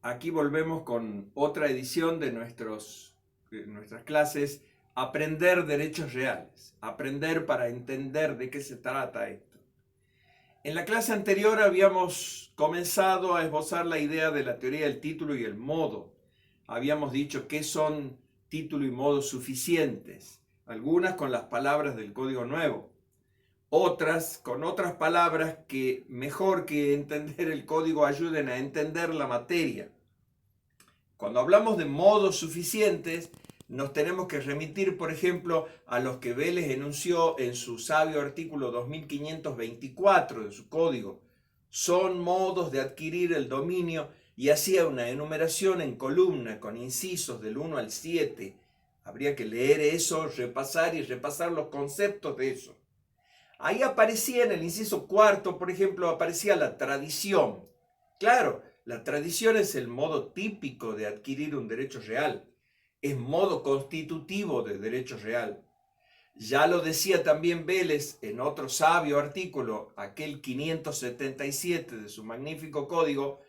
Aquí volvemos con otra edición de nuestras clases, Aprender Derechos Reales, aprender para entender de qué se trata esto. En la clase anterior habíamos comenzado a esbozar la idea de la teoría del título y el modo. Habíamos dicho qué son título y modo suficientes, algunas con las palabras del Código Nuevo, otras con otras palabras que mejor que entender el código ayuden a entender la materia. Cuando hablamos de modos suficientes, nos tenemos que remitir, por ejemplo, a los que Vélez enunció en su sabio artículo 2524 de su código. Son modos de adquirir el dominio, y hacía una enumeración en columna con incisos del 1 al 7. Habría que leer eso, repasar y repasar los conceptos de eso. Ahí aparecía en el inciso cuarto, por ejemplo, aparecía la tradición. Claro, la tradición es el modo típico de adquirir un derecho real. Es modo constitutivo de derecho real. Ya lo decía también Vélez en otro sabio artículo, aquel 577 de su magnífico código: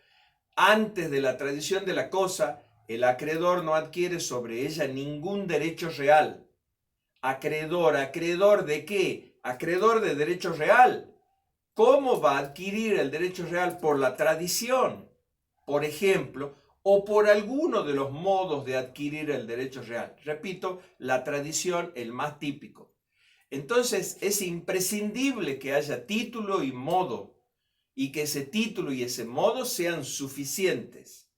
antes de la tradición de la cosa, el acreedor no adquiere sobre ella ningún derecho real. Acreedor, ¿acreedor de qué? Acreedor de derecho real. ¿Cómo va a adquirir el derecho real? Por la tradición, por ejemplo, o por alguno de los modos de adquirir el derecho real. Repito, la tradición, el más típico. Entonces, es imprescindible que haya título y modo, y que ese título y ese modo sean suficientes.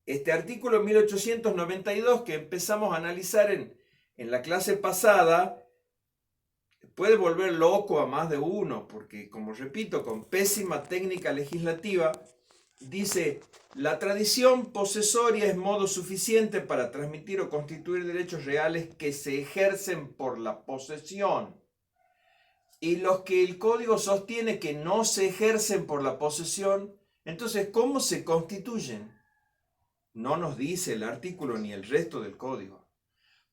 Este artículo 1892 que empezamos a analizar en la clase pasada puede volver loco a más de uno, porque, como repito, con pésima técnica legislativa, dice: la tradición posesoria es modo suficiente para transmitir o constituir derechos reales que se ejercen por la posesión. Y los que el código sostiene que no se ejercen por la posesión, entonces, ¿cómo se constituyen? No nos dice el artículo ni el resto del código.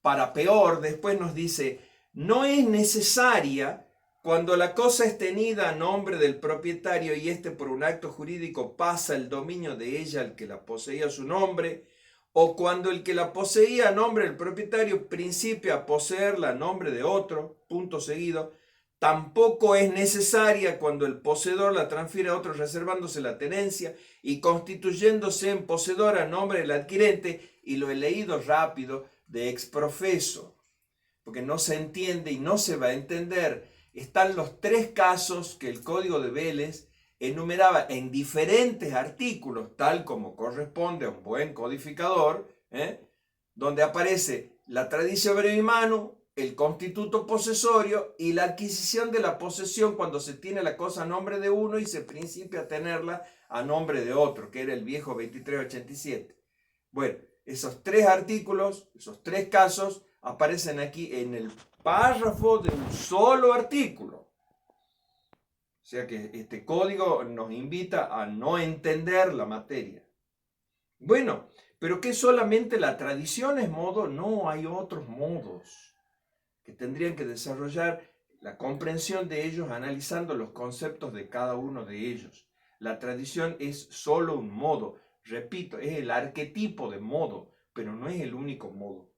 Para peor, después nos dice: no es necesaria cuando la cosa es tenida a nombre del propietario y éste por un acto jurídico pasa el dominio de ella al que la poseía a su nombre, o cuando el que la poseía a nombre del propietario principia a poseerla a nombre de otro, punto seguido. Tampoco es necesaria cuando el poseedor la transfiere a otro reservándose la tenencia y constituyéndose en poseedor a nombre del adquirente. Y lo he leído rápido de exprofeso, porque no se entiende y no se va a entender. Están los tres casos que el Código de Vélez enumeraba en diferentes artículos, tal como corresponde a un buen codificador, donde aparece la traditio brevi manu, el constituto posesorio y la adquisición de la posesión cuando se tiene la cosa a nombre de uno y se principia a tenerla a nombre de otro, que era el viejo 2387. Bueno, esos tres artículos, esos tres casos, aparecen aquí en el párrafo de un solo artículo. O sea que este código nos invita a no entender la materia. Bueno, pero que solamente la tradición es modo, no, hay otros modos que tendrían que desarrollar la comprensión de ellos analizando los conceptos de cada uno de ellos. La tradición es solo un modo, repito, es el arquetipo de modo, pero no es el único modo.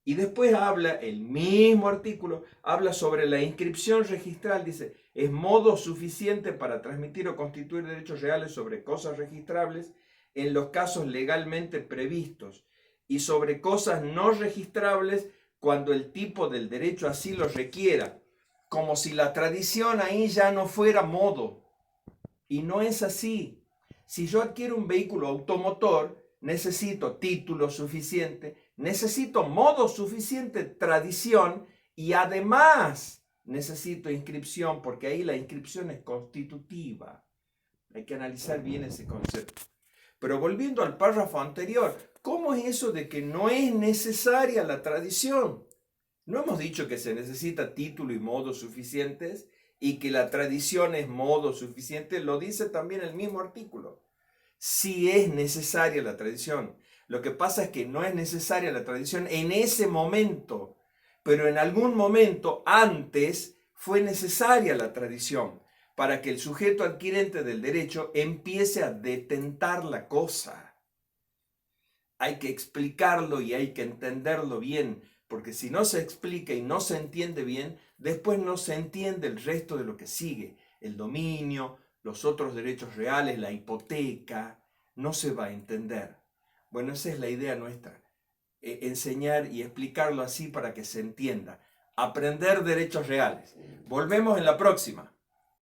Y después habla, el mismo artículo, habla sobre la inscripción registral, dice: es modo suficiente para transmitir o constituir derechos reales sobre cosas registrables en los casos legalmente previstos y sobre cosas no registrables cuando el tipo del derecho así lo requiera, como si la tradición ahí ya no fuera modo. Y no es así. Si yo adquiero un vehículo automotor, necesito título suficiente, necesito modo suficiente, tradición, y además necesito inscripción, porque ahí la inscripción es constitutiva. Hay que analizar bien ese concepto. Pero volviendo al párrafo anterior, ¿cómo es eso de que no es necesaria la tradición? ¿No hemos dicho que se necesita título y modo suficientes y que la tradición es modo suficiente? Lo dice también el mismo artículo. Sí es necesaria la tradición. Lo que pasa es que no es necesaria la tradición en ese momento, pero en algún momento antes fue necesaria la tradición para que el sujeto adquirente del derecho empiece a detentar la cosa. hay que explicarlo y hay que entenderlo bien, porque si no se explica y no se entiende bien, después no se entiende el resto de lo que sigue, el dominio, los otros derechos reales, la hipoteca, no se va a entender. Bueno, esa es la idea nuestra, enseñar y explicarlo así para que se entienda. Aprender derechos reales. Volvemos en la próxima.